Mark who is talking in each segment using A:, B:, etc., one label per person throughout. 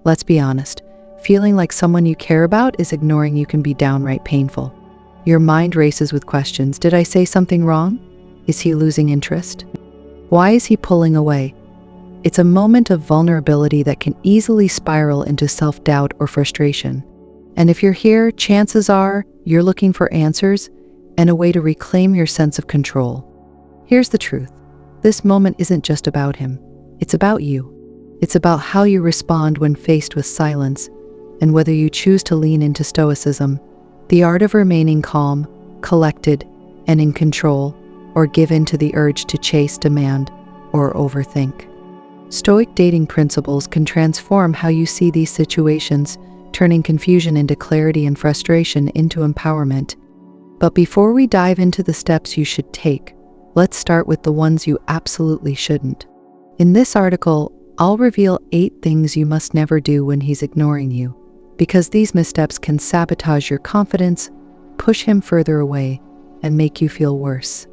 A: Let's be honest, feeling like someone you care about is ignoring you can be downright painful. Your mind races with questions. Did I say something wrong? Is he losing interest? Why is he pulling away? It's a moment of vulnerability that can easily spiral into self-doubt or frustration. And if you're here, chances are you're looking for answers and a way to reclaim your sense of control. Here's the truth. This moment isn't just about him. It's about you. It's about how you respond when faced with silence and whether you choose to lean into stoicism, the art of remaining calm, collected, and in control, or give in to the urge to chase, demand, or overthink. Stoic dating principles can transform how you see these situations, turning confusion into clarity and frustration into empowerment. But before we dive into the steps you should take, let's start with the ones you absolutely shouldn't. In this article, I'll reveal 8 things you must never do when he's ignoring you, because these missteps can sabotage your confidence, push him further away, and make you feel worse.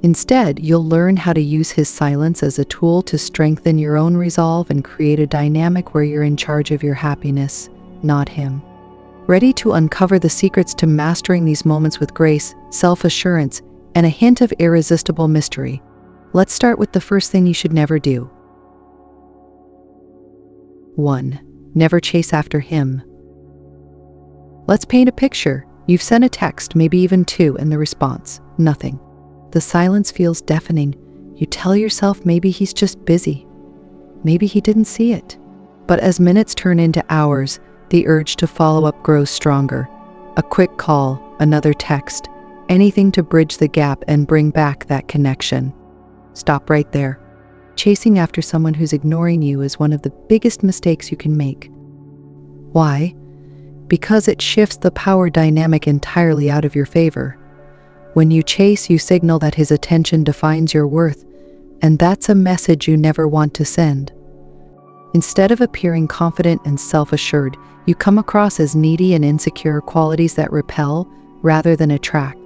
A: Instead, you'll learn how to use his silence as a tool to strengthen your own resolve and create a dynamic where you're in charge of your happiness, not him. Ready to uncover the secrets to mastering these moments with grace, self-assurance, and a hint of irresistible mystery? Let's start with the first thing you should never do. 1. Never chase after him. Let's paint a picture. You've sent a text, maybe even 2, and the response, nothing. The silence feels deafening. You tell yourself maybe he's just busy. Maybe he didn't see it. But as minutes turn into hours, the urge to follow up grows stronger. A quick call, another text, anything to bridge the gap and bring back that connection. Stop right there. Chasing after someone who's ignoring you is one of the biggest mistakes you can make. Why? Because it shifts the power dynamic entirely out of your favor. When you chase, you signal that his attention defines your worth, and that's a message you never want to send. Instead of appearing confident and self-assured, you come across as needy and insecure, qualities that repel rather than attract.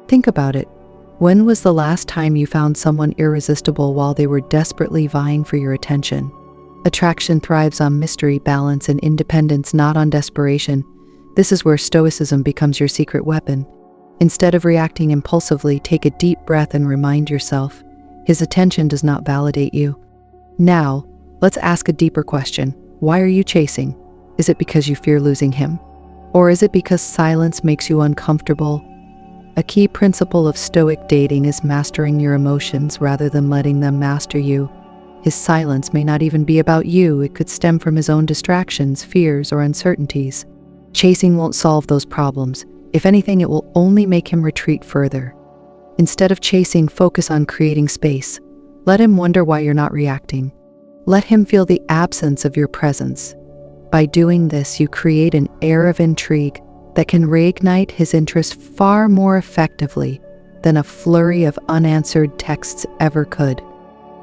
A: Think about it. When was the last time you found someone irresistible while they were desperately vying for your attention? Attraction thrives on mystery, balance, and independence, not on desperation. This is where stoicism becomes your secret weapon. Instead of reacting impulsively, take a deep breath and remind yourself, his attention does not validate you. Now, let's ask a deeper question. Why are you chasing? Is it because you fear losing him? Or is it because silence makes you uncomfortable? A key principle of Stoic dating is mastering your emotions rather than letting them master you. His silence may not even be about you. It could stem from his own distractions, fears, or uncertainties. Chasing won't solve those problems. If anything, it will only make him retreat further. Instead of chasing, focus on creating space. Let him wonder why you're not reacting. Let him feel the absence of your presence. By doing this, you create an air of intrigue that can reignite his interest far more effectively than a flurry of unanswered texts ever could.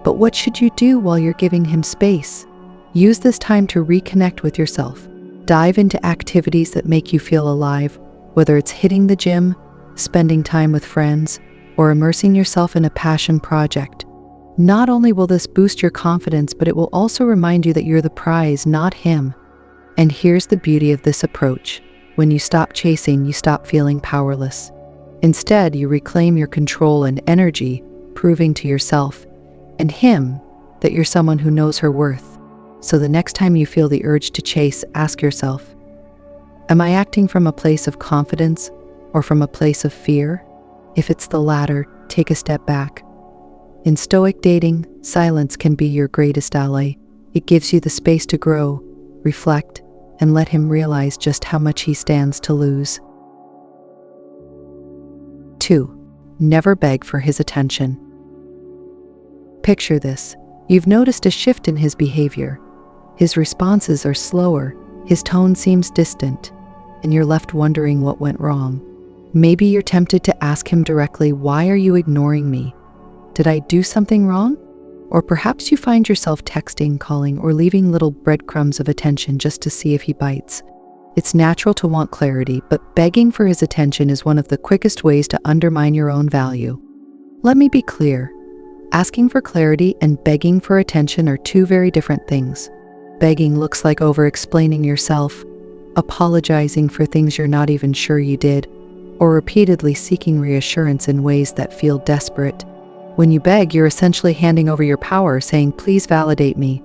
A: But what should you do while you're giving him space? Use this time to reconnect with yourself. Dive into activities that make you feel alive, whether it's hitting the gym, spending time with friends, or immersing yourself in a passion project. Not only will this boost your confidence, but it will also remind you that you're the prize, not him. And here's the beauty of this approach. When you stop chasing, you stop feeling powerless. Instead, you reclaim your control and energy, proving to yourself and him that you're someone who knows her worth. So the next time you feel the urge to chase, ask yourself, am I acting from a place of confidence or from a place of fear? If it's the latter, take a step back. In Stoic dating, silence can be your greatest ally. It gives you the space to grow, reflect, and let him realize just how much he stands to lose. 2. Never beg for his attention. Picture this. You've noticed a shift in his behavior. His responses are slower, his tone seems distant, and you're left wondering what went wrong. Maybe you're tempted to ask him directly, why are you ignoring me? Did I do something wrong? Or perhaps you find yourself texting, calling, or leaving little breadcrumbs of attention just to see if he bites. It's natural to want clarity, but begging for his attention is one of the quickest ways to undermine your own value. Let me be clear. Asking for clarity and begging for attention are two very different things. Begging looks like over-explaining yourself, apologizing for things you're not even sure you did, or repeatedly seeking reassurance in ways that feel desperate. When you beg, you're essentially handing over your power, saying, "Please validate me."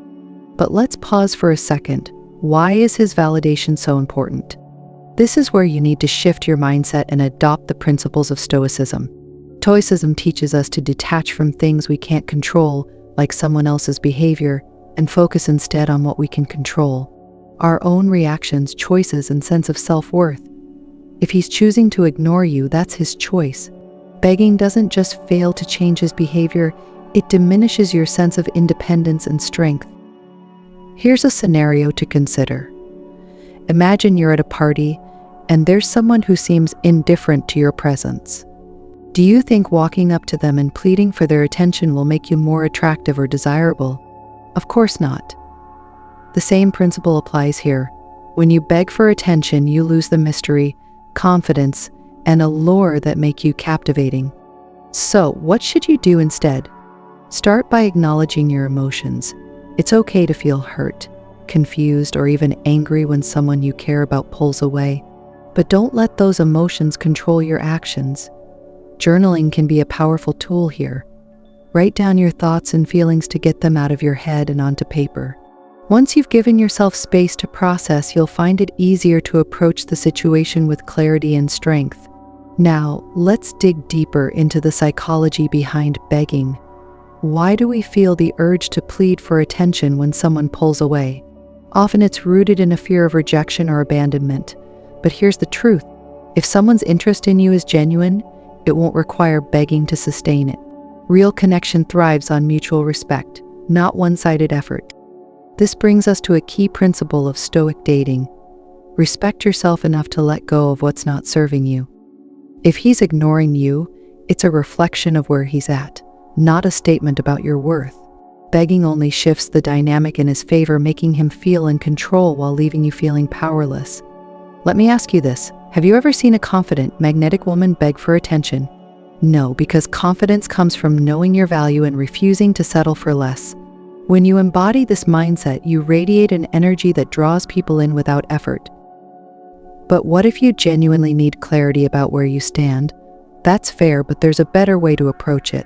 A: But let's pause for a second. Why is his validation so important? This is where you need to shift your mindset and adopt the principles of Stoicism. Stoicism teaches us to detach from things we can't control, like someone else's behavior, and focus instead on what we can control: our own reactions, choices, and sense of self-worth. If he's choosing to ignore you, that's his choice. Begging doesn't just fail to change his behavior, it diminishes your sense of independence and strength. Here's a scenario to consider. Imagine you're at a party, and there's someone who seems indifferent to your presence. Do you think walking up to them and pleading for their attention will make you more attractive or desirable? Of course not. The same principle applies here. When you beg for attention, you lose the mystery, confidence, and allure that make you captivating. So, what should you do instead? Start by acknowledging your emotions. It's okay to feel hurt, confused, or even angry when someone you care about pulls away. But don't let those emotions control your actions. Journaling can be a powerful tool here. Write down your thoughts and feelings to get them out of your head and onto paper. Once you've given yourself space to process, you'll find it easier to approach the situation with clarity and strength. Now, let's dig deeper into the psychology behind begging. Why do we feel the urge to plead for attention when someone pulls away? Often it's rooted in a fear of rejection or abandonment. But here's the truth. If someone's interest in you is genuine, it won't require begging to sustain it. Real connection thrives on mutual respect, not one-sided effort. This brings us to a key principle of Stoic dating. Respect yourself enough to let go of what's not serving you. If he's ignoring you, it's a reflection of where he's at, not a statement about your worth. Begging only shifts the dynamic in his favor, making him feel in control while leaving you feeling powerless. Let me ask you this. Have you ever seen a confident, magnetic woman beg for attention? No, because confidence comes from knowing your value and refusing to settle for less. When you embody this mindset, you radiate an energy that draws people in without effort. But what if you genuinely need clarity about where you stand? That's fair, but there's a better way to approach it.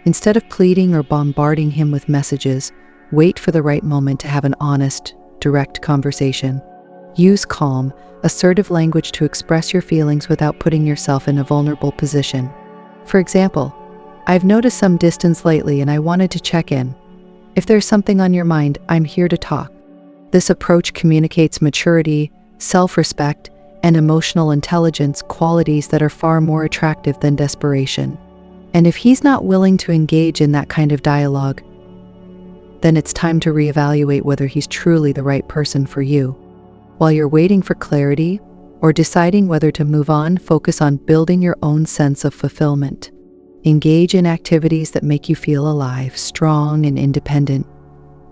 A: Instead of pleading or bombarding him with messages, wait for the right moment to have an honest, direct conversation. Use calm, assertive language to express your feelings without putting yourself in a vulnerable position. For example, "I've noticed some distance lately and I wanted to check in. If there's something on your mind, I'm here to talk." This approach communicates maturity, self-respect, and emotional intelligence, qualities that are far more attractive than desperation. And if he's not willing to engage in that kind of dialogue, then it's time to reevaluate whether he's truly the right person for you. While you're waiting for clarity or deciding whether to move on, focus on building your own sense of fulfillment. Engage in activities that make you feel alive, strong, and independent.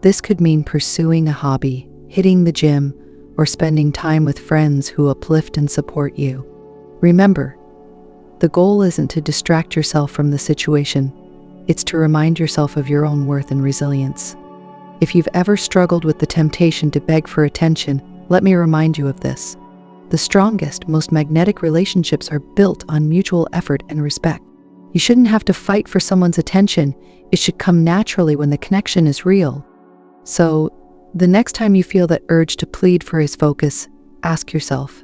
A: This could mean pursuing a hobby, hitting the gym, or spending time with friends who uplift and support you. Remember, the goal isn't to distract yourself from the situation. It's to remind yourself of your own worth and resilience. If you've ever struggled with the temptation to beg for attention, let me remind you of this. The strongest, most magnetic relationships are built on mutual effort and respect. You shouldn't have to fight for someone's attention. It should come naturally when the connection is real. So, the next time you feel that urge to plead for his focus, ask yourself,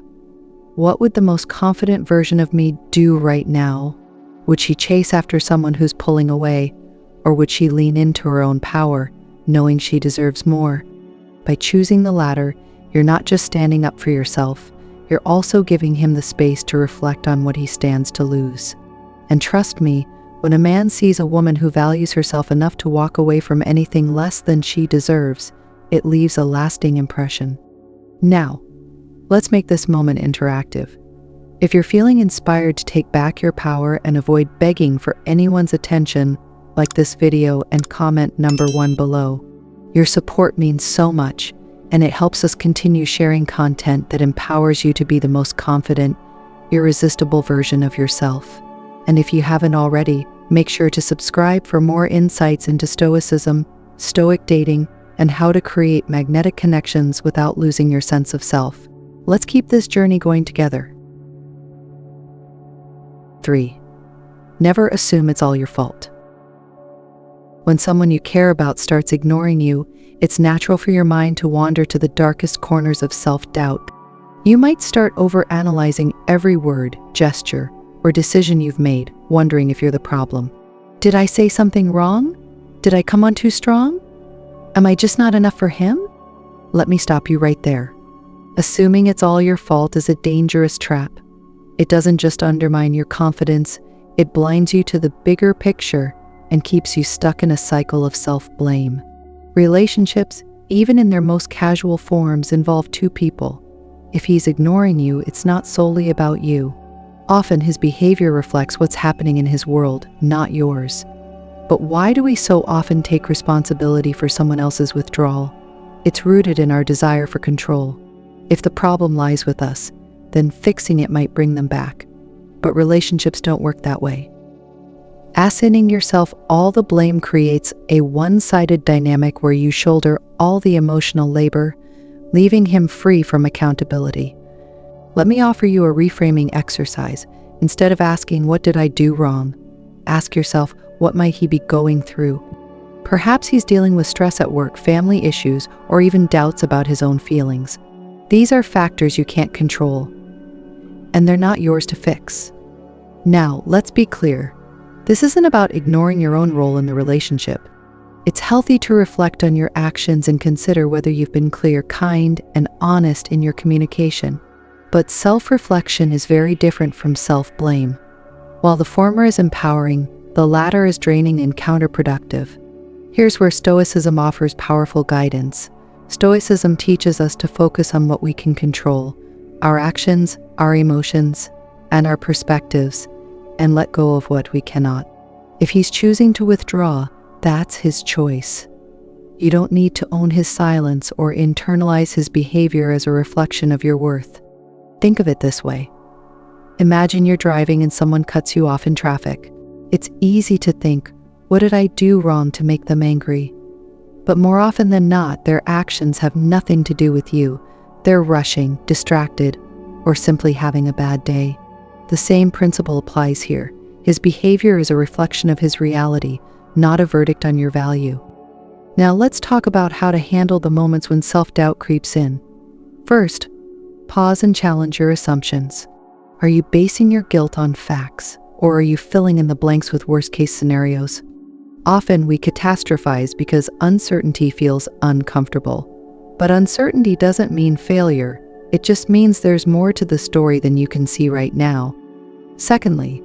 A: what would the most confident version of me do right now? Would she chase after someone who's pulling away, or would she lean into her own power, knowing she deserves more? By choosing the latter, you're not just standing up for yourself, you're also giving him the space to reflect on what he stands to lose. And trust me, when a man sees a woman who values herself enough to walk away from anything less than she deserves, it leaves a lasting impression. Now, let's make this moment interactive. If you're feeling inspired to take back your power and avoid begging for anyone's attention, like this video and comment number 1 below. Your support means so much, and it helps us continue sharing content that empowers you to be the most confident, irresistible version of yourself. And if you haven't already, make sure to subscribe for more insights into Stoicism, Stoic dating, and how to create magnetic connections without losing your sense of self. Let's keep this journey going together. 3. Never assume it's all your fault. When someone you care about starts ignoring you, it's natural for your mind to wander to the darkest corners of self-doubt. You might start overanalyzing every word, gesture, or decision you've made, wondering if you're the problem. Did I say something wrong? Did I come on too strong? Am I just not enough for him? Let me stop you right there. Assuming it's all your fault is a dangerous trap. It doesn't just undermine your confidence, it blinds you to the bigger picture and keeps you stuck in a cycle of self-blame. Relationships, even in their most casual forms, involve two people. If he's ignoring you, it's not solely about you. Often his behavior reflects what's happening in his world, not yours. But why do we so often take responsibility for someone else's withdrawal? It's rooted in our desire for control. If the problem lies with us, then fixing it might bring them back. But relationships don't work that way. Assigning yourself all the blame creates a one-sided dynamic where you shoulder all the emotional labor, leaving him free from accountability. Let me offer you a reframing exercise. Instead of asking, "What did I do wrong?" ask yourself, "What might he be going through?" Perhaps he's dealing with stress at work, family issues, or even doubts about his own feelings. These are factors you can't control, and they're not yours to fix. Now, let's be clear. This isn't about ignoring your own role in the relationship. It's healthy to reflect on your actions and consider whether you've been clear, kind, and honest in your communication. But self-reflection is very different from self-blame. While the former is empowering, the latter is draining and counterproductive. Here's where Stoicism offers powerful guidance. Stoicism teaches us to focus on what we can control, our actions, our emotions, and our perspectives, and let go of what we cannot. If he's choosing to withdraw, that's his choice. You don't need to own his silence or internalize his behavior as a reflection of your worth. Think of it this way. Imagine you're driving and someone cuts you off in traffic. It's easy to think, "What did I do wrong to make them angry?" But more often than not, their actions have nothing to do with you. They're rushing, distracted, or simply having a bad day. The same principle applies here. His behavior is a reflection of his reality, not a verdict on your value. Now let's talk about how to handle the moments when self-doubt creeps in. First, pause and challenge your assumptions. Are you basing your guilt on facts, or are you filling in the blanks with worst-case scenarios? Often we catastrophize because uncertainty feels uncomfortable. But uncertainty doesn't mean failure. It just means there's more to the story than you can see right now. Secondly,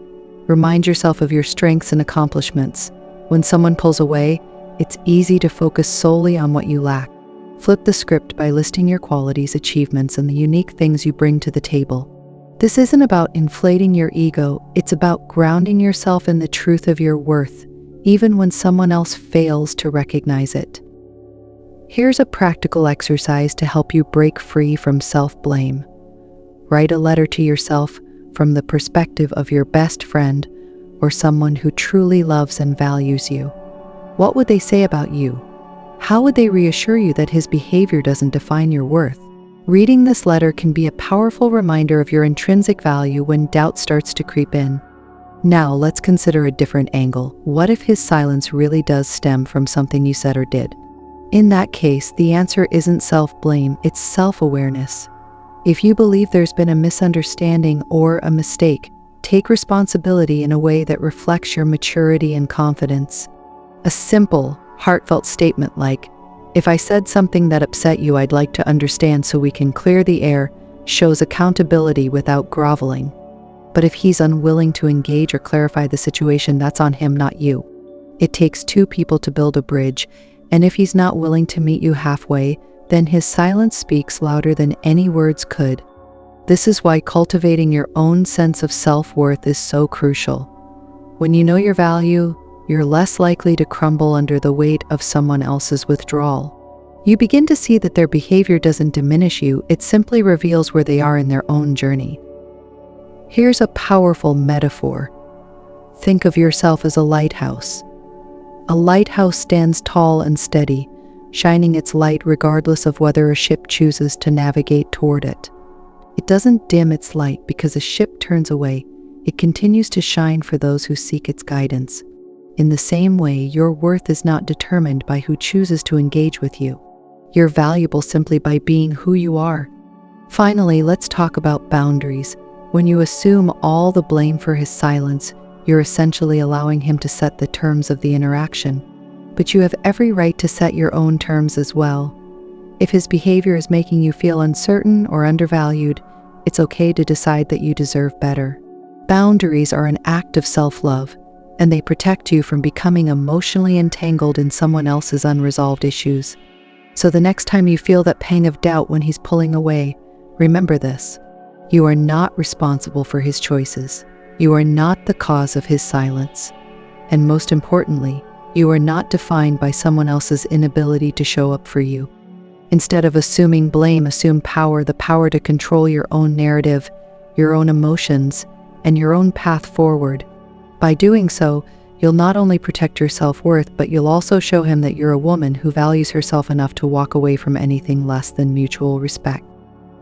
A: remind yourself of your strengths and accomplishments. When someone pulls away, it's easy to focus solely on what you lack. Flip the script by listing your qualities, achievements, and the unique things you bring to the table. This isn't about inflating your ego, it's about grounding yourself in the truth of your worth, even when someone else fails to recognize it. Here's a practical exercise to help you break free from self-blame. Write a letter to yourself from the perspective of your best friend or someone who truly loves and values you. What would they say about you? How would they reassure you that his behavior doesn't define your worth? Reading this letter can be a powerful reminder of your intrinsic value when doubt starts to creep in. Now let's consider a different angle. What if his silence really does stem from something you said or did? In that case, the answer isn't self-blame, it's self-awareness. If you believe there's been a misunderstanding or a mistake, take responsibility in a way that reflects your maturity and confidence. A simple, heartfelt statement like, "If I said something that upset you, I'd like to understand so we can clear the air," shows accountability without groveling. But if he's unwilling to engage or clarify the situation, that's on him, not you. It takes two people to build a bridge, and if he's not willing to meet you halfway, then his silence speaks louder than any words could. This is why cultivating your own sense of self-worth is so crucial. When you know your value, you're less likely to crumble under the weight of someone else's withdrawal. You begin to see that their behavior doesn't diminish you, it simply reveals where they are in their own journey. Here's a powerful metaphor. Think of yourself as a lighthouse. A lighthouse stands tall and steady, shining its light regardless of whether a ship chooses to navigate toward it. It doesn't dim its light because a ship turns away. It continues to shine for those who seek its guidance. In the same way, your worth is not determined by who chooses to engage with you. You're valuable simply by being who you are. Finally, let's talk about boundaries. When you assume all the blame for his silence, you're essentially allowing him to set the terms of the interaction. But you have every right to set your own terms as well. If his behavior is making you feel uncertain or undervalued, it's okay to decide that you deserve better. Boundaries are an act of self-love, and they protect you from becoming emotionally entangled in someone else's unresolved issues. So the next time you feel that pang of doubt when he's pulling away, remember this: you are not responsible for his choices. You are not the cause of his silence. And most importantly, you are not defined by someone else's inability to show up for you. Instead of assuming blame, assume power, the power to control your own narrative, your own emotions, and your own path forward. By doing so, you'll not only protect your self-worth, but you'll also show him that you're a woman who values herself enough to walk away from anything less than mutual respect.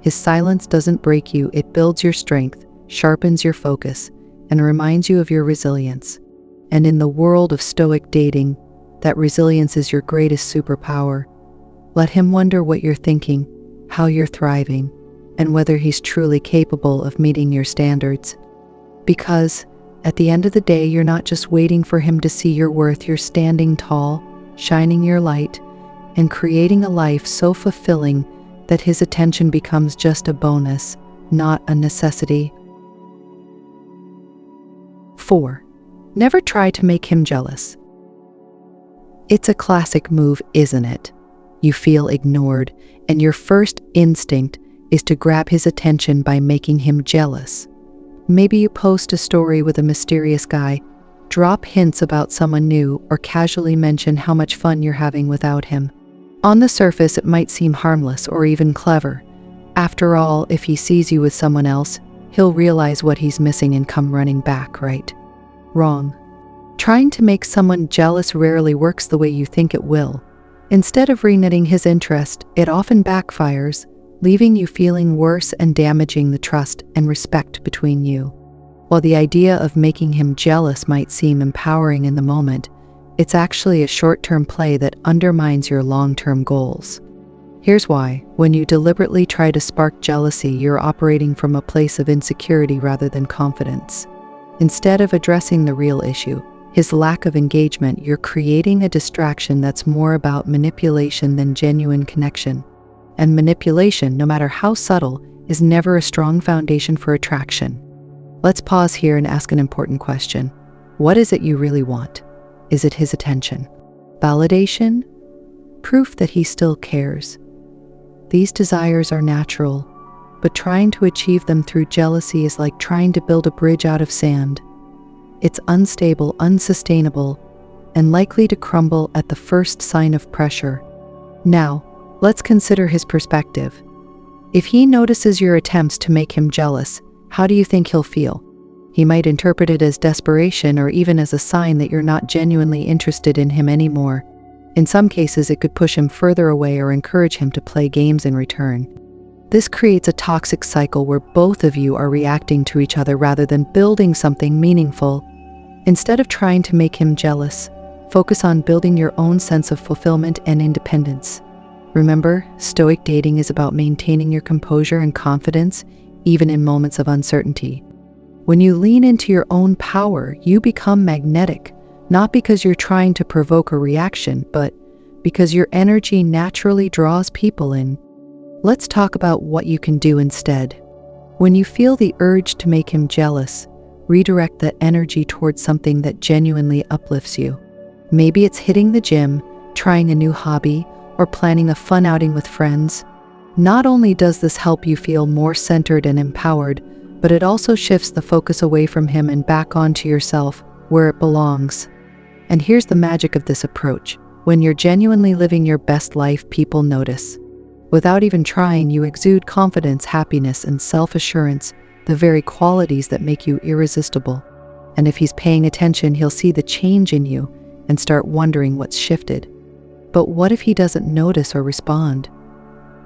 A: His silence doesn't break you, it builds your strength, sharpens your focus, and reminds you of your resilience. And in the world of Stoic dating, that resilience is your greatest superpower. Let him wonder what you're thinking, how you're thriving, and whether he's truly capable of meeting your standards. Because, at the end of the day, you're not just waiting for him to see your worth, you're standing tall, shining your light, and creating a life so fulfilling that his attention becomes just a bonus, not a necessity. 4. Never try to make him jealous. It's a classic move, isn't it? You feel ignored, and your first instinct is to grab his attention by making him jealous. Maybe you post a story with a mysterious guy, drop hints about someone new, or casually mention how much fun you're having without him. On the surface, it might seem harmless or even clever. After all, if he sees you with someone else, he'll realize what he's missing and come running back, right? Wrong. Trying to make someone jealous rarely works the way you think it will. Instead of reknitting his interest, it often backfires, leaving you feeling worse and damaging the trust and respect between you. While the idea of making him jealous might seem empowering in the moment, it's actually a short-term play that undermines your long-term goals. Here's why. When you deliberately try to spark jealousy, you're operating from a place of insecurity rather than confidence. Instead of addressing the real issue, his lack of engagement, you're creating a distraction that's more about manipulation than genuine connection. And manipulation, no matter how subtle, is never a strong foundation for attraction. Let's pause here and ask an important question. What is it you really want? Is it his attention? Validation? Proof that he still cares? These desires are natural, but trying to achieve them through jealousy is like trying to build a bridge out of sand. It's unstable, unsustainable, and likely to crumble at the first sign of pressure. Now, let's consider his perspective. If he notices your attempts to make him jealous, how do you think he'll feel? He might interpret it as desperation or even as a sign that you're not genuinely interested in him anymore. In some cases, it could push him further away or encourage him to play games in return. This creates a toxic cycle where both of you are reacting to each other rather than building something meaningful. Instead of trying to make him jealous, focus on building your own sense of fulfillment and independence. Remember, Stoic dating is about maintaining your composure and confidence, even in moments of uncertainty. When you lean into your own power, you become magnetic, not because you're trying to provoke a reaction, but because your energy naturally draws people in. Let's talk about what you can do instead. When you feel the urge to make him jealous, redirect that energy towards something that genuinely uplifts you. Maybe it's hitting the gym, trying a new hobby, or planning a fun outing with friends. Not only does this help you feel more centered and empowered, but it also shifts the focus away from him and back onto yourself, where it belongs. And here's the magic of this approach. When you're genuinely living your best life, people notice. Without even trying, you exude confidence, happiness, and self-assurance, the very qualities that make you irresistible. And if he's paying attention, he'll see the change in you and start wondering what's shifted. But what if he doesn't notice or respond?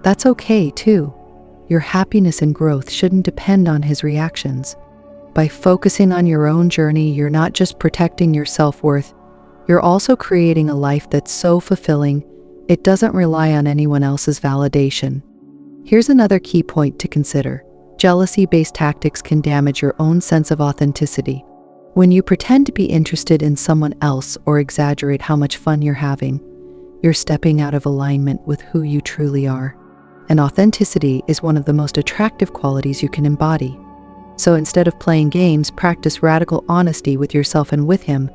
A: That's okay, too. Your happiness and growth shouldn't depend on his reactions. By focusing on your own journey, you're not just protecting your self-worth, you're also creating a life that's so fulfilling, it doesn't rely on anyone else's validation. Here's another key point to consider. Jealousy-based tactics can damage your own sense of authenticity. When you pretend to be interested in someone else or exaggerate how much fun you're having, you're stepping out of alignment with who you truly are. And authenticity is one of the most attractive qualities you can embody. So instead of playing games, practice radical honesty with yourself and with him.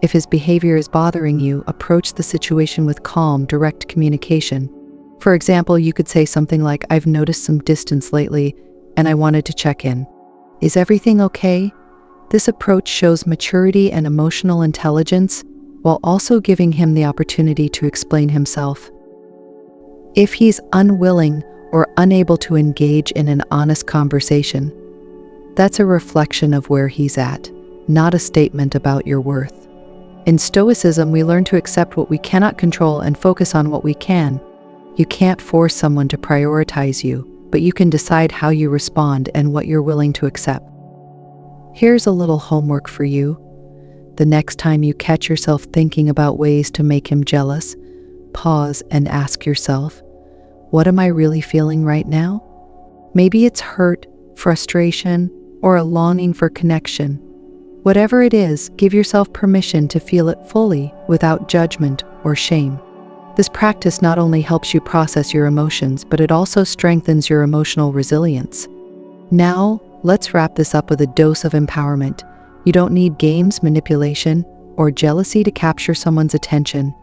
A: If his behavior is bothering you, approach the situation with calm, direct communication. For example, you could say something like, "I've noticed some distance lately, and I wanted to check in. Is everything okay?" This approach shows maturity and emotional intelligence, while also giving him the opportunity to explain himself. If he's unwilling or unable to engage in an honest conversation, that's a reflection of where he's at, not a statement about your worth. In Stoicism, we learn to accept what we cannot control and focus on what we can. You can't force someone to prioritize you, but you can decide how you respond and what you're willing to accept. Here's a little homework for you. The next time you catch yourself thinking about ways to make him jealous, pause and ask yourself, what am I really feeling right now? Maybe it's hurt, frustration, or a longing for connection. Whatever it is, give yourself permission to feel it fully without judgment or shame. This practice not only helps you process your emotions, but it also strengthens your emotional resilience. Now, let's wrap this up with a dose of empowerment. You don't need games, manipulation, or jealousy to capture someone's attention.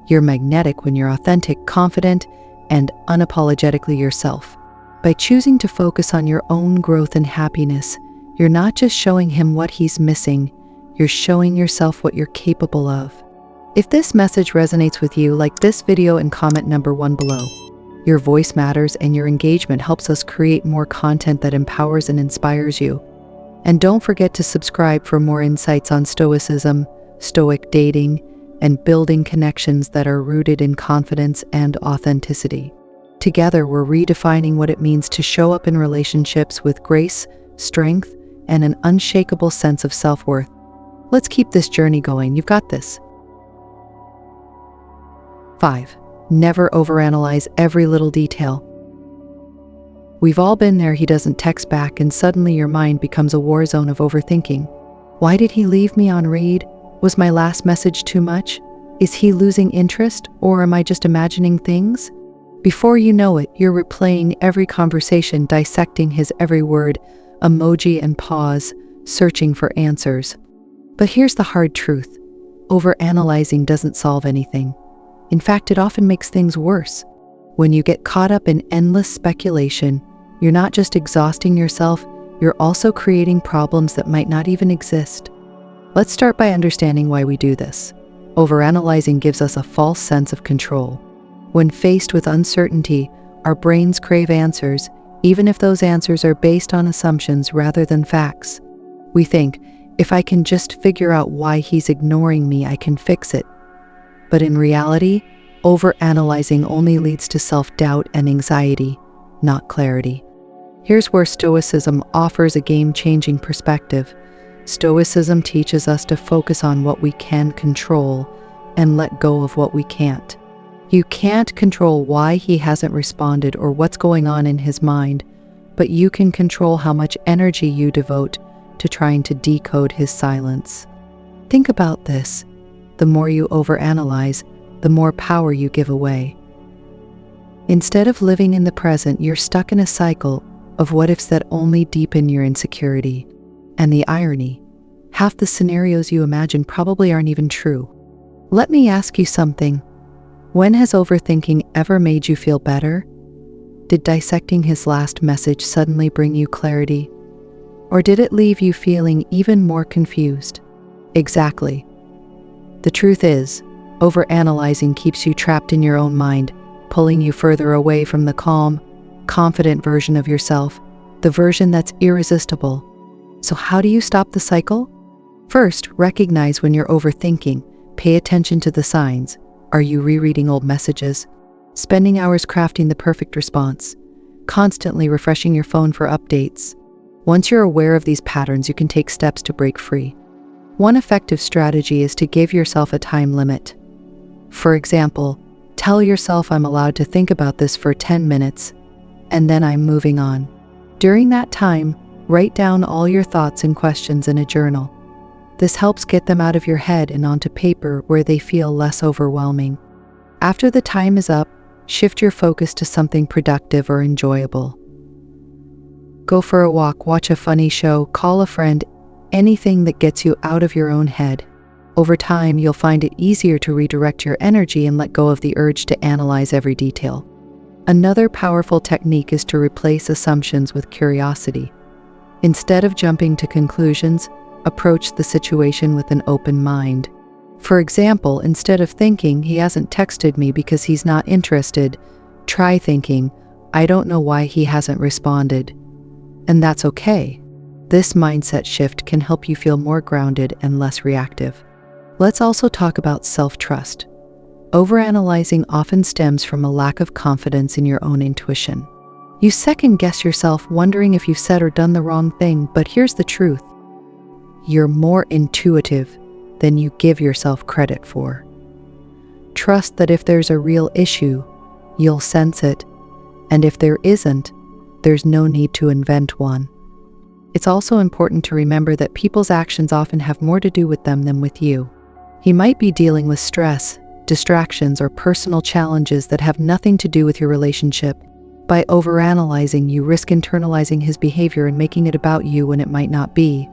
A: You're magnetic when you're authentic, confident, and unapologetically yourself. By choosing to focus on your own growth and happiness, you're not just showing him what he's missing, you're showing yourself what you're capable of. If this message resonates with you, like this video and comment number 1 below. Your voice matters, and your engagement helps us create more content that empowers and inspires you. And don't forget to subscribe for more insights on Stoicism, Stoic Dating, and building connections that are rooted in confidence and authenticity. Together, we're redefining what it means to show up in relationships with grace, strength, and an unshakable sense of self-worth. Let's keep this journey going. You've got this. 5. Never overanalyze every little detail. We've all been there. He doesn't text back, and suddenly your mind becomes a war zone of overthinking. Why did he leave me on read? Was my last message too much? Is he losing interest, or am I just imagining things? Before you know it, you're replaying every conversation, dissecting his every word, emoji and pause, searching for answers. But here's the hard truth. Overanalyzing doesn't solve anything. In fact, it often makes things worse. When you get caught up in endless speculation, you're not just exhausting yourself, you're also creating problems that might not even exist. Let's start by understanding why we do this. Overanalyzing gives us a false sense of control. When faced with uncertainty, our brains crave answers, even if those answers are based on assumptions rather than facts. We think, if I can just figure out why he's ignoring me, I can fix it. But in reality, overanalyzing only leads to self-doubt and anxiety, not clarity. Here's where Stoicism offers a game-changing perspective. Stoicism teaches us to focus on what we can control and let go of what we can't. You can't control why he hasn't responded or what's going on in his mind, but you can control how much energy you devote to trying to decode his silence. Think about this. The more you overanalyze, the more power you give away. Instead of living in the present, you're stuck in a cycle of what-ifs that only deepen your insecurity. And the irony, half the scenarios you imagine probably aren't even true. Let me ask you something. When has overthinking ever made you feel better? Did dissecting his last message suddenly bring you clarity? Or did it leave you feeling even more confused? Exactly. The truth is, overanalyzing keeps you trapped in your own mind, pulling you further away from the calm, confident version of yourself, the version that's irresistible. So how do you stop the cycle? First, recognize when you're overthinking. Pay attention to the signs. Are you rereading old messages? Spending hours crafting the perfect response? Constantly refreshing your phone for updates? Once you're aware of these patterns, you can take steps to break free. One effective strategy is to give yourself a time limit. For example, tell yourself, I'm allowed to think about this for 10 minutes, and then I'm moving on. During that time, write down all your thoughts and questions in a journal. This helps get them out of your head and onto paper where they feel less overwhelming. After the time is up, shift your focus to something productive or enjoyable. Go for a walk, watch a funny show, call a friend, anything that gets you out of your own head. Over time, you'll find it easier to redirect your energy and let go of the urge to analyze every detail. Another powerful technique is to replace assumptions with curiosity. Instead of jumping to conclusions, approach the situation with an open mind. For example, instead of thinking, he hasn't texted me because he's not interested, try thinking, I don't know why he hasn't responded. And that's okay. This mindset shift can help you feel more grounded and less reactive. Let's also talk about self-trust. Overanalyzing often stems from a lack of confidence in your own intuition. You second-guess yourself, wondering if you've said or done the wrong thing, but here's the truth. You're more intuitive than you give yourself credit for. Trust that if there's a real issue, you'll sense it, and if there isn't, there's no need to invent one. It's also important to remember that people's actions often have more to do with them than with you. He might be dealing with stress, distractions, or personal challenges that have nothing to do with your relationship. By overanalyzing, you risk internalizing his behavior and making it about you when it might not be.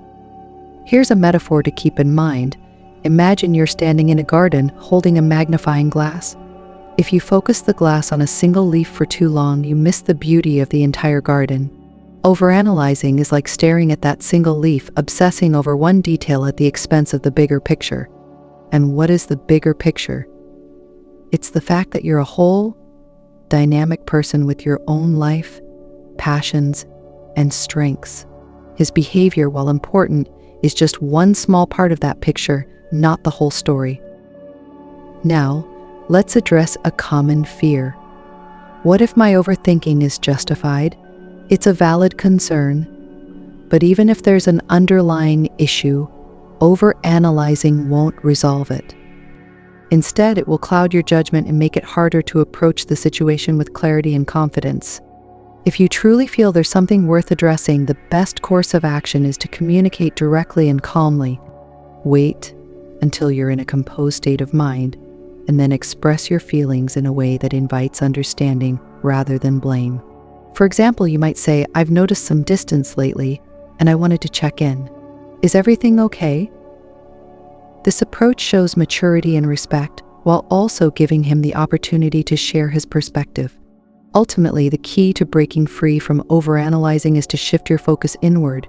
A: Here's a metaphor to keep in mind. Imagine you're standing in a garden holding a magnifying glass. If you focus the glass on a single leaf for too long, you miss the beauty of the entire garden. Overanalyzing is like staring at that single leaf, obsessing over one detail at the expense of the bigger picture. And what is the bigger picture? It's the fact that you're a whole, dynamic person with your own life, passions, and strengths. His behavior, while important, is just one small part of that picture, not the whole story. Now, let's address a common fear. What if my overthinking is justified? It's a valid concern, but even if there's an underlying issue, overanalyzing won't resolve it. Instead, it will cloud your judgment and make it harder to approach the situation with clarity and confidence. If you truly feel there's something worth addressing, the best course of action is to communicate directly and calmly. Wait until you're in a composed state of mind, and then express your feelings in a way that invites understanding rather than blame. For example, you might say, I've noticed some distance lately, and I wanted to check in. Is everything okay? This approach shows maturity and respect, while also giving him the opportunity to share his perspective. Ultimately, the key to breaking free from overanalyzing is to shift your focus inward.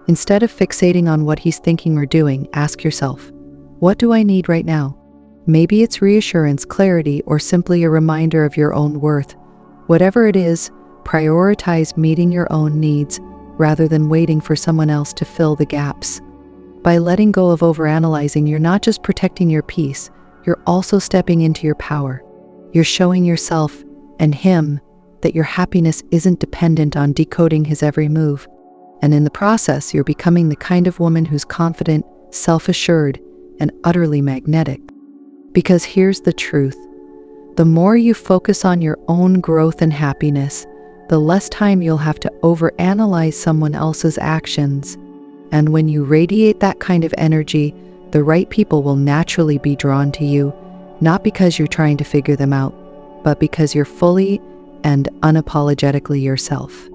A: Instead of fixating on what he's thinking or doing, ask yourself, what do I need right now? Maybe it's reassurance, clarity, or simply a reminder of your own worth. Whatever it is, prioritize meeting your own needs rather than waiting for someone else to fill the gaps. By letting go of overanalyzing, you're not just protecting your peace, you're also stepping into your power. You're showing yourself and him that your happiness isn't dependent on decoding his every move. And in the process, you're becoming the kind of woman who's confident, self-assured, and utterly magnetic. Because here's the truth. The more you focus on your own growth and happiness, the less time you'll have to overanalyze someone else's actions. And when you radiate that kind of energy, the right people will naturally be drawn to you, not because you're trying to figure them out, but because you're fully and unapologetically yourself.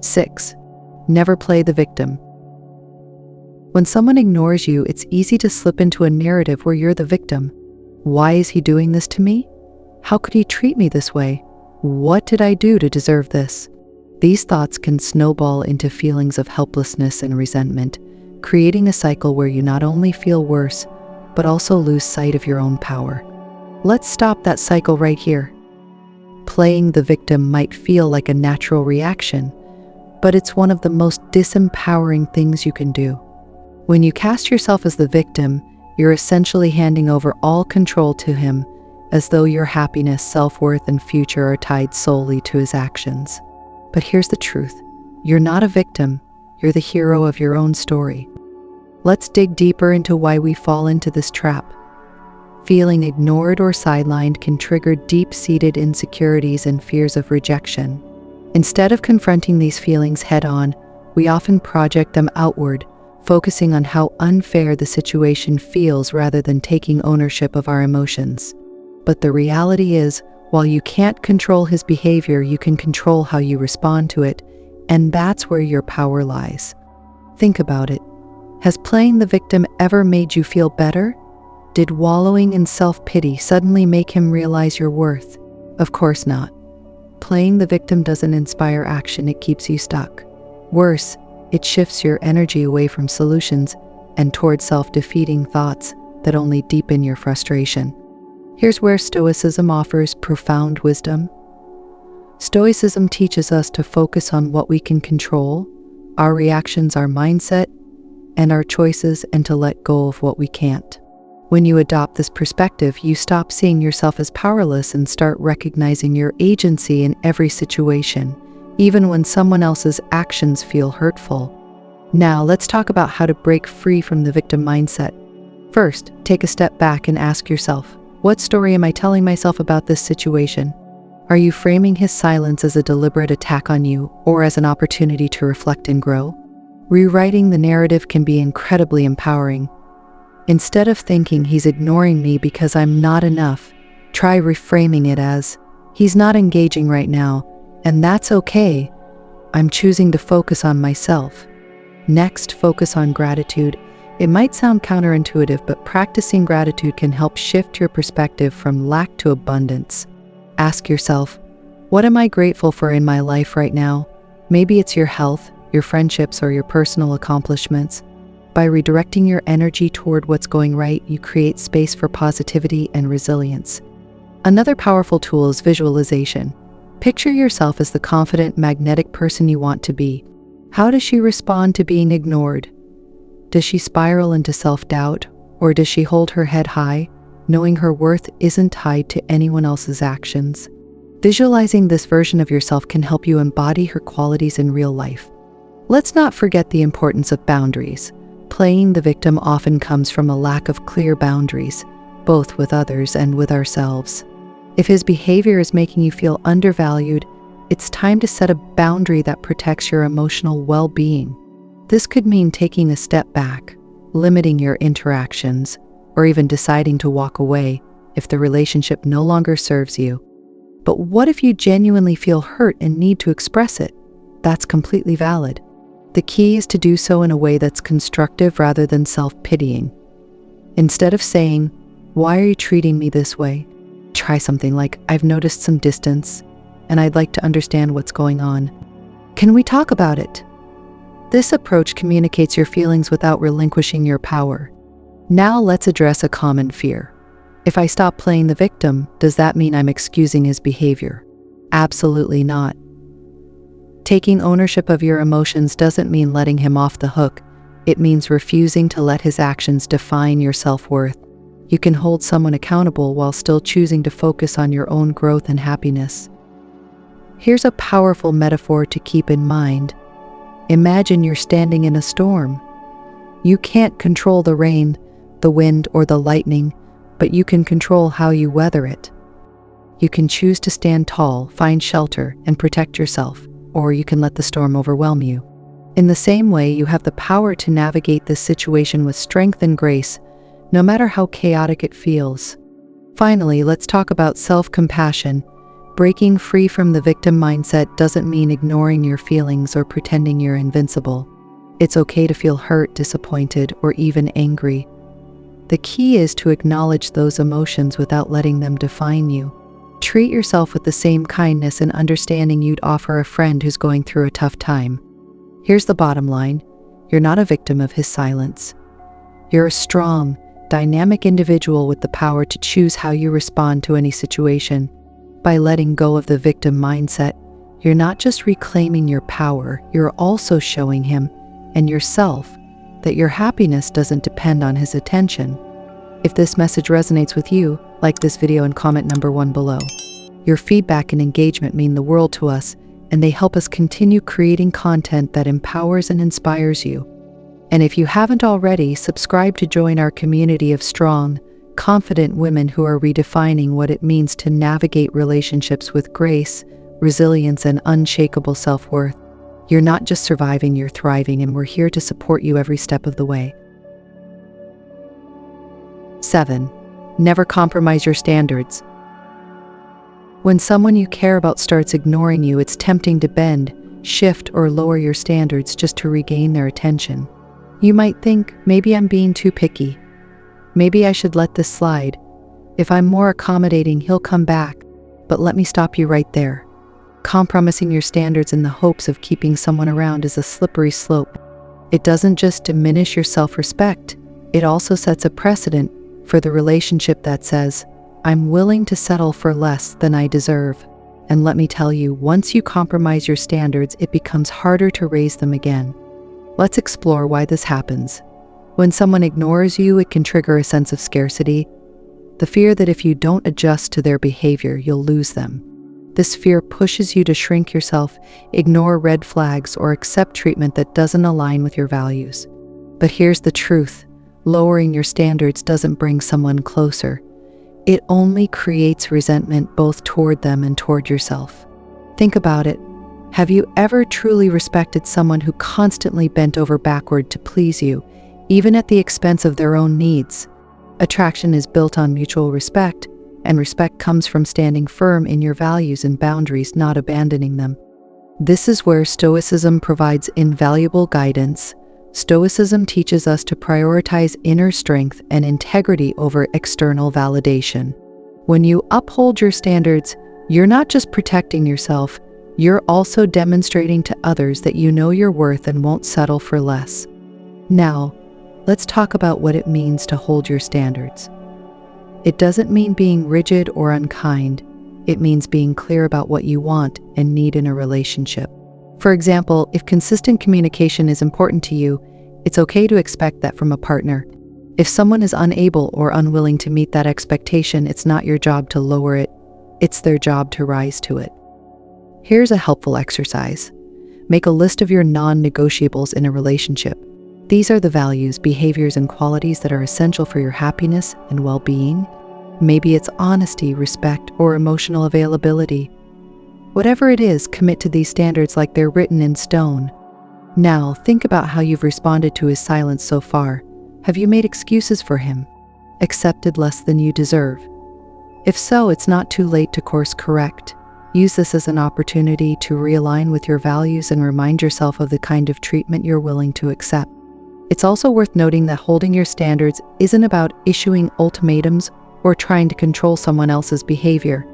A: 6. Never play the victim. When someone ignores you, it's easy to slip into a narrative where you're the victim. Why is he doing this to me? How could he treat me this way? What did I do to deserve this? These thoughts can snowball into feelings of helplessness and resentment, creating a cycle where you not only feel worse, but also lose sight of your own power. Let's stop that cycle right here. Playing the victim might feel like a natural reaction, but it's one of the most disempowering things you can do. When you cast yourself as the victim, You're essentially handing over all control to him, as though your happiness, self-worth, and future are tied solely to his actions. But here's the truth. You're not a victim. You're the hero of your own story. Let's dig deeper into why we fall into this trap. Feeling ignored or sidelined can trigger deep-seated insecurities and fears of rejection. Instead of confronting these feelings head-on, we often project them outward, focusing on how unfair the situation feels rather than taking ownership of our emotions. But the reality is, while you can't control his behavior, you can control how you respond to it, and that's where your power lies. Think about it. Has playing the victim ever made you feel better? Did wallowing in self-pity suddenly make him realize your worth? Of course not. Playing the victim doesn't inspire action, it keeps you stuck. Worse, it shifts your energy away from solutions and toward self-defeating thoughts that only deepen your frustration. Here's where Stoicism offers profound wisdom. Stoicism teaches us to focus on what we can control, our reactions, our mindset, and our choices, and to let go of what we can't. When you adopt this perspective, you stop seeing yourself as powerless and start recognizing your agency in every situation, even when someone else's actions feel hurtful. Now, let's talk about how to break free from the victim mindset. First, take a step back and ask yourself, what story am I telling myself about this situation? Are you framing his silence as a deliberate attack on you or as an opportunity to reflect and grow? Rewriting the narrative can be incredibly empowering. Instead of thinking he's ignoring me because I'm not enough, try reframing it as, he's not engaging right now, and that's okay. I'm choosing to focus on myself. Next, focus on gratitude. It might sound counterintuitive, but practicing gratitude can help shift your perspective from lack to abundance. Ask yourself, what am I grateful for in my life right now? Maybe it's your health, your friendships, or your personal accomplishments. By redirecting your energy toward what's going right, you create space for positivity and resilience. Another powerful tool is visualization. Picture yourself as the confident, magnetic person you want to be. How does she respond to being ignored? Does she spiral into self-doubt, or does she hold her head high, knowing her worth isn't tied to anyone else's actions? Visualizing this version of yourself can help you embody her qualities in real life. Let's not forget the importance of boundaries. Playing the victim often comes from a lack of clear boundaries, both with others and with ourselves. If his behavior is making you feel undervalued, it's time to set a boundary that protects your emotional well-being. This could mean taking a step back, limiting your interactions, or even deciding to walk away if the relationship no longer serves you. But what if you genuinely feel hurt and need to express it? That's completely valid. The key is to do so in a way that's constructive rather than self-pitying. Instead of saying, "Why are you treating me this way?" try something like, "I've noticed some distance, and I'd like to understand what's going on. Can we talk about it?" This approach communicates your feelings without relinquishing your power. Now let's address a common fear. If I stop playing the victim, does that mean I'm excusing his behavior? Absolutely not. Taking ownership of your emotions doesn't mean letting him off the hook. It means refusing to let his actions define your self-worth. You can hold someone accountable while still choosing to focus on your own growth and happiness. Here's a powerful metaphor to keep in mind. Imagine you're standing in a storm. You can't control the rain, the wind, or the lightning, but you can control how you weather it. You can choose to stand tall, find shelter, and protect yourself, or you can let the storm overwhelm you. In the same way, you have the power to navigate this situation with strength and grace, no matter how chaotic it feels. Finally, let's talk about self-compassion. Breaking free from the victim mindset doesn't mean ignoring your feelings or pretending you're invincible. It's okay to feel hurt, disappointed, or even angry. The key is to acknowledge those emotions without letting them define you. Treat yourself with the same kindness and understanding you'd offer a friend who's going through a tough time. Here's the bottom line. You're not a victim of his silence. You're a strong, dynamic individual with the power to choose how you respond to any situation. By letting go of the victim mindset, you're not just reclaiming your power, you're also showing him and yourself that your happiness doesn't depend on his attention. If this message resonates with you, like this video and comment number 1 below. Your feedback and engagement mean the world to us, and they help us continue creating content that empowers and inspires you. And if you haven't already, subscribe to join our community of strong, confident women who are redefining what it means to navigate relationships with grace, resilience, and unshakable self-worth. You're not just surviving, you're thriving, and we're here to support you every step of the way. 7. Never compromise your standards. When someone you care about starts ignoring you, it's tempting to bend, shift, or lower your standards just to regain their attention. You might think, maybe I'm being too picky. Maybe I should let this slide. If I'm more accommodating, he'll come back. But let me stop you right there. Compromising your standards in the hopes of keeping someone around is a slippery slope. It doesn't just diminish your self-respect, it also sets a precedent for the relationship that says, I'm willing to settle for less than I deserve. And let me tell you, once you compromise your standards, it becomes harder to raise them again. Let's explore why this happens. When someone ignores you, it can trigger a sense of scarcity, the fear that if you don't adjust to their behavior, you'll lose them. This fear pushes you to shrink yourself, ignore red flags, or accept treatment that doesn't align with your values. But here's the truth. Lowering your standards doesn't bring someone closer. It only creates resentment both toward them and toward yourself. Think about it. Have you ever truly respected someone who constantly bent over backward to please you, even at the expense of their own needs? Attraction is built on mutual respect, and respect comes from standing firm in your values and boundaries, not abandoning them. This is where Stoicism provides invaluable guidance. Stoicism teaches us to prioritize inner strength and integrity over external validation. When you uphold your standards, you're not just protecting yourself, you're also demonstrating to others that you know your worth and won't settle for less. Now, let's talk about what it means to hold your standards. It doesn't mean being rigid or unkind. It means being clear about what you want and need in a relationship. For example, if consistent communication is important to you, it's okay to expect that from a partner. If someone is unable or unwilling to meet that expectation, it's not your job to lower it. It's their job to rise to it. Here's a helpful exercise. Make a list of your non-negotiables in a relationship. These are the values, behaviors, and qualities that are essential for your happiness and well-being. Maybe it's honesty, respect, or emotional availability. Whatever it is, commit to these standards like they're written in stone. Now, think about how you've responded to his silence so far. Have you made excuses for him? Accepted less than you deserve? If so, it's not too late to course correct. Use this as an opportunity to realign with your values and remind yourself of the kind of treatment you're willing to accept. It's also worth noting that holding your standards isn't about issuing ultimatums or trying to control someone else's behavior.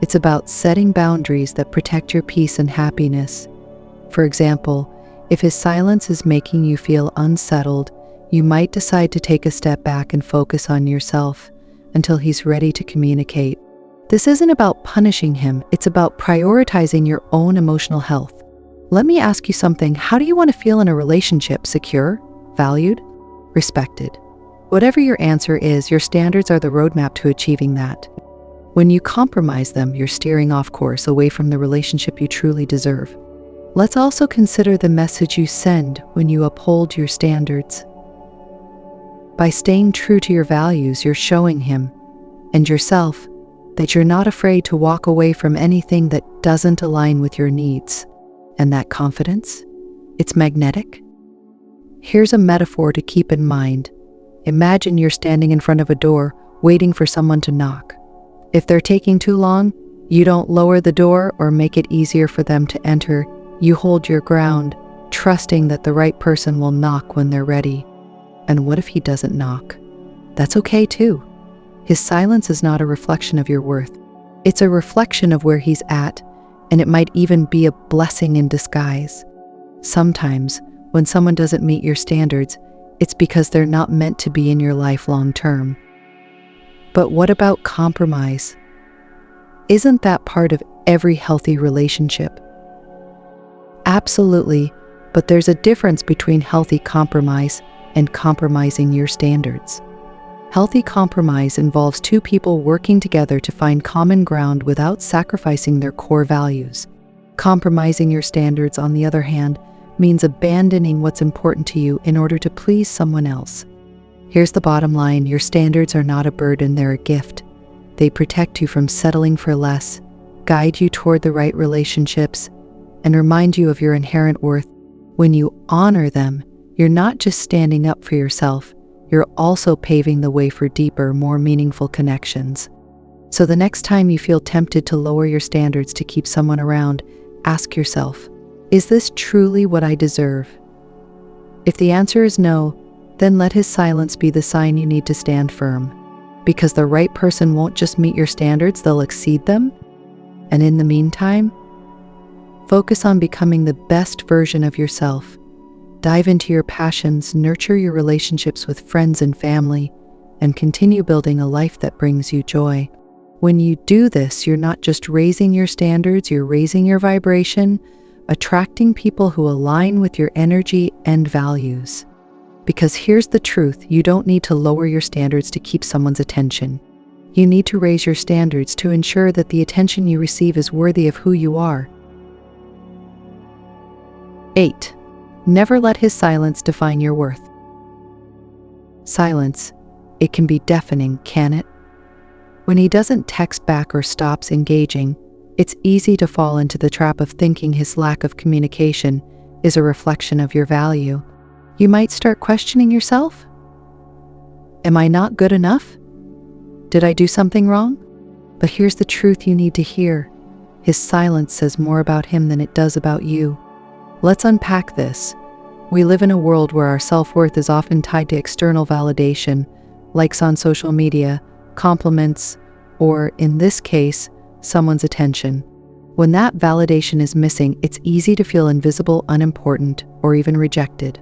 A: It's about setting boundaries that protect your peace and happiness. For example, if his silence is making you feel unsettled, you might decide to take a step back and focus on yourself until he's ready to communicate. This isn't about punishing him, it's about prioritizing your own emotional health. Let me ask you something. How do you want to feel in a relationship? Secure? Valued? Respected? Whatever your answer is, your standards are the roadmap to achieving that. When you compromise them, you're steering off course away from the relationship you truly deserve. Let's also consider the message you send when you uphold your standards. By staying true to your values, you're showing him and yourself that you're not afraid to walk away from anything that doesn't align with your needs. And that confidence, it's magnetic. Here's a metaphor to keep in mind. Imagine you're standing in front of a door, waiting for someone to knock. If they're taking too long, you don't lower the door or make it easier for them to enter. You hold your ground, trusting that the right person will knock when they're ready. And what if he doesn't knock? That's okay too. His silence is not a reflection of your worth. It's a reflection of where he's at, and it might even be a blessing in disguise. Sometimes, when someone doesn't meet your standards, it's because they're not meant to be in your life long term. But what about compromise? Isn't that part of every healthy relationship? Absolutely, but there's a difference between healthy compromise and compromising your standards. Healthy compromise involves two people working together to find common ground without sacrificing their core values. Compromising your standards, on the other hand, means abandoning what's important to you in order to please someone else. Here's the bottom line: your standards are not a burden, they're a gift. They protect you from settling for less, guide you toward the right relationships, and remind you of your inherent worth. When you honor them, you're not just standing up for yourself, you're also paving the way for deeper, more meaningful connections. So the next time you feel tempted to lower your standards to keep someone around, ask yourself, is this truly what I deserve? If the answer is no, then let his silence be the sign you need to stand firm. Because the right person won't just meet your standards, they'll exceed them. And in the meantime, focus on becoming the best version of yourself. Dive into your passions, nurture your relationships with friends and family, and continue building a life that brings you joy. When you do this, you're not just raising your standards, you're raising your vibration, attracting people who align with your energy and values. Because here's the truth: you don't need to lower your standards to keep someone's attention. You need to raise your standards to ensure that the attention you receive is worthy of who you are. 8. Never let his silence define your worth. Silence, it can be deafening, can it? When he doesn't text back or stops engaging, it's easy to fall into the trap of thinking his lack of communication is a reflection of your value. You might start questioning yourself. Am I not good enough? Did I do something wrong? But here's the truth you need to hear. His silence says more about him than it does about you. Let's unpack this. We live in a world where our self-worth is often tied to external validation, likes on social media, compliments, or, in this case, someone's attention. When that validation is missing, it's easy to feel invisible, unimportant, or even rejected.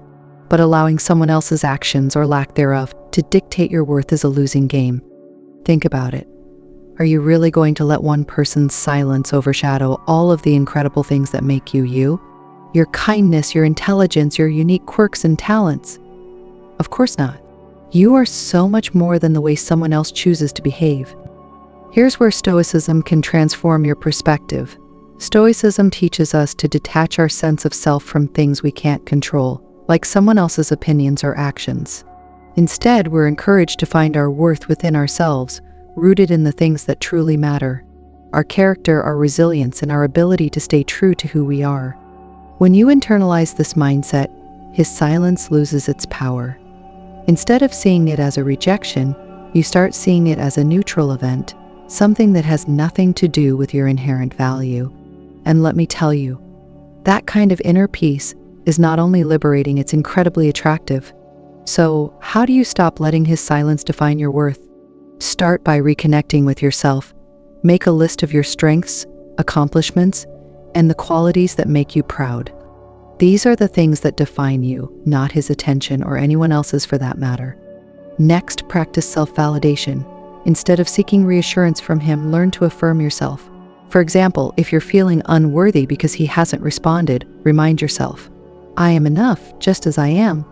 A: But allowing someone else's actions or lack thereof to dictate your worth is a losing game. Think about it. Are you really going to let one person's silence overshadow all of the incredible things that make you you? Your kindness, your intelligence, your unique quirks and talents? Of course not. You are so much more than the way someone else chooses to behave. Here's where Stoicism can transform your perspective. Stoicism teaches us to detach our sense of self from things we can't control, like someone else's opinions or actions. Instead, we're encouraged to find our worth within ourselves, rooted in the things that truly matter: our character, our resilience, and our ability to stay true to who we are. When you internalize this mindset, his silence loses its power. Instead of seeing it as a rejection, you start seeing it as a neutral event, something that has nothing to do with your inherent value. And let me tell you, that kind of inner peace is not only liberating, it's incredibly attractive. So, how do you stop letting his silence define your worth? Start by reconnecting with yourself. Make a list of your strengths, accomplishments, and the qualities that make you proud. These are the things that define you, not his attention or anyone else's for that matter. Next, practice self-validation. Instead of seeking reassurance from him, learn to affirm yourself. For example, if you're feeling unworthy because he hasn't responded, remind yourself, I am enough just as I am.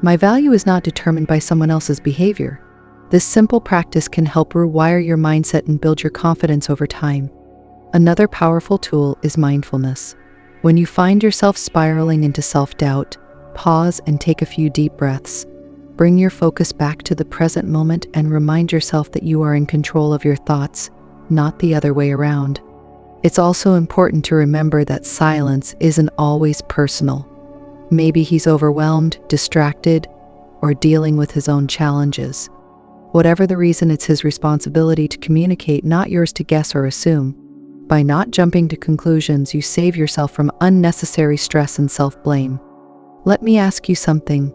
A: My value is not determined by someone else's behavior. This simple practice can help rewire your mindset and build your confidence over time. Another powerful tool is mindfulness. When you find yourself spiraling into self-doubt, pause and take a few deep breaths. Bring your focus back to the present moment and remind yourself that you are in control of your thoughts, not the other way around. It's also important to remember that silence isn't always personal. Maybe he's overwhelmed, distracted, or dealing with his own challenges. Whatever the reason, it's his responsibility to communicate, not yours to guess or assume. By not jumping to conclusions, you save yourself from unnecessary stress and self-blame. Let me ask you something.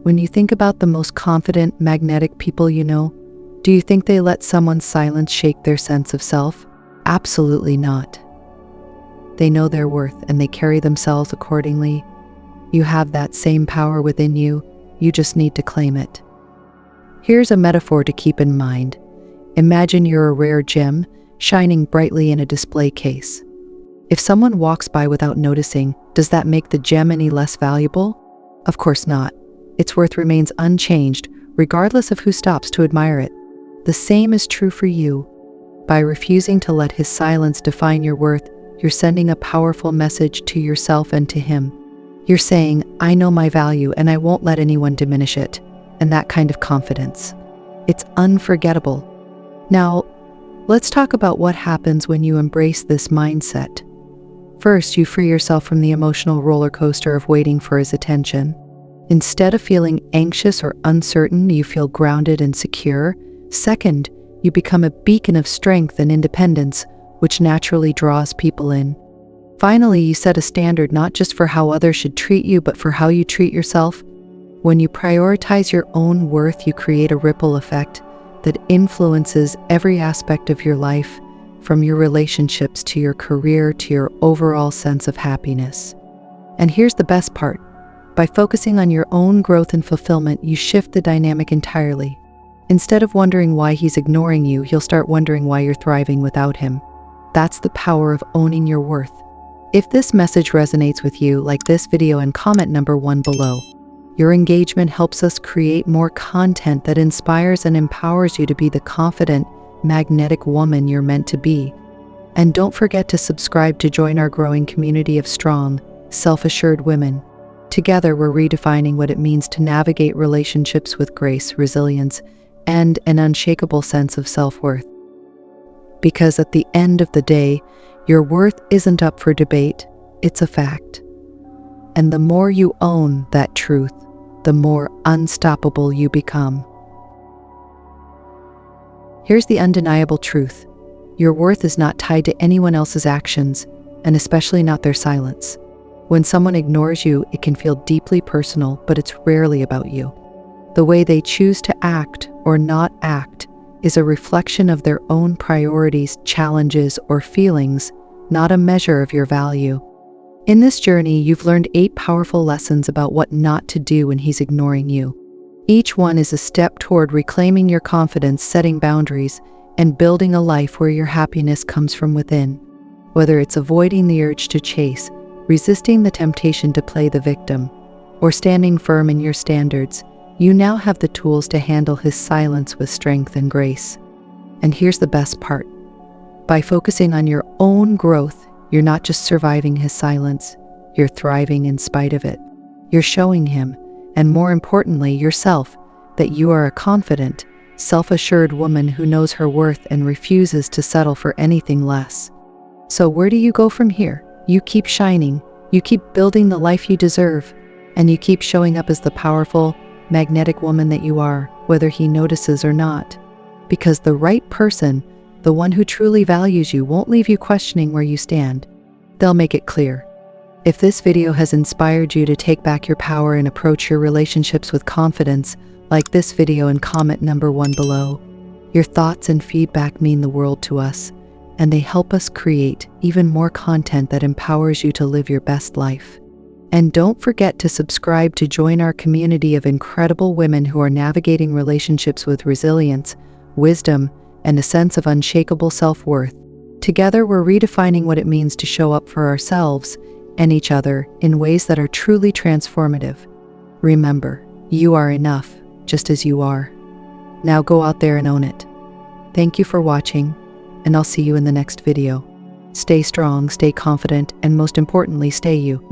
A: When you think about the most confident, magnetic people you know, do you think they let someone's silence shake their sense of self? Absolutely not. They know their worth and they carry themselves accordingly. You have that same power within you. You just need to claim it. Here's a metaphor to keep in mind. Imagine you're a rare gem shining brightly in a display case. If someone walks by without noticing, does that make the gem any less valuable? Of course not. Its worth remains unchanged, regardless of who stops to admire it. The same is true for you. By refusing to let his silence define your worth, you're sending a powerful message to yourself and to him. You're saying, I know my value and I won't let anyone diminish it. And that kind of confidence, it's unforgettable. Now, let's talk about what happens when you embrace this mindset. First, you free yourself from the emotional roller coaster of waiting for his attention. Instead of feeling anxious or uncertain, you feel grounded and secure. Second, you become a beacon of strength and independence, which naturally draws people in. Finally, you set a standard not just for how others should treat you, but for how you treat yourself. When you prioritize your own worth, you create a ripple effect that influences every aspect of your life, from your relationships to your career to your overall sense of happiness. And here's the best part. By focusing on your own growth and fulfillment, you shift the dynamic entirely. Instead of wondering why he's ignoring you, you'll start wondering why you're thriving without him. That's the power of owning your worth. If this message resonates with you, like this video and comment number 1 below. Your engagement helps us create more content that inspires and empowers you to be the confident, magnetic woman you're meant to be. And don't forget to subscribe to join our growing community of strong, self-assured women. Together, we're redefining what it means to navigate relationships with grace, resilience, and an unshakable sense of self-worth. Because at the end of the day, your worth isn't up for debate, it's a fact. And the more you own that truth, the more unstoppable you become. Here's the undeniable truth. Your worth is not tied to anyone else's actions, and especially not their silence. When someone ignores you, it can feel deeply personal, but it's rarely about you. The way they choose to act or not act is a reflection of their own priorities, challenges, or feelings, not a measure of your value. In this journey, you've learned 8 powerful lessons about what not to do when he's ignoring you. Each one is a step toward reclaiming your confidence, setting boundaries, and building a life where your happiness comes from within. Whether it's avoiding the urge to chase, resisting the temptation to play the victim, or standing firm in your standards, you now have the tools to handle his silence with strength and grace. And here's the best part. By focusing on your own growth, you're not just surviving his silence, you're thriving in spite of it. You're showing him, and more importantly, yourself, that you are a confident, self-assured woman who knows her worth and refuses to settle for anything less. So where do you go from here? You keep shining, you keep building the life you deserve, and you keep showing up as the powerful, magnetic woman that you are, whether he notices or not. Because the right person, the one who truly values you, won't leave you questioning where you stand. They'll make it clear. If this video has inspired you to take back your power and approach your relationships with confidence, like this video and comment number 1 below. Your thoughts and feedback mean the world to us, and they help us create even more content that empowers you to live your best life. And don't forget to subscribe to join our community of incredible women who are navigating relationships with resilience, wisdom, and a sense of unshakable self-worth. Together, we're redefining what it means to show up for ourselves and each other in ways that are truly transformative. Remember, you are enough, just as you are. Now go out there and own it. Thank you for watching, and I'll see you in the next video. Stay strong, stay confident, and most importantly, stay you.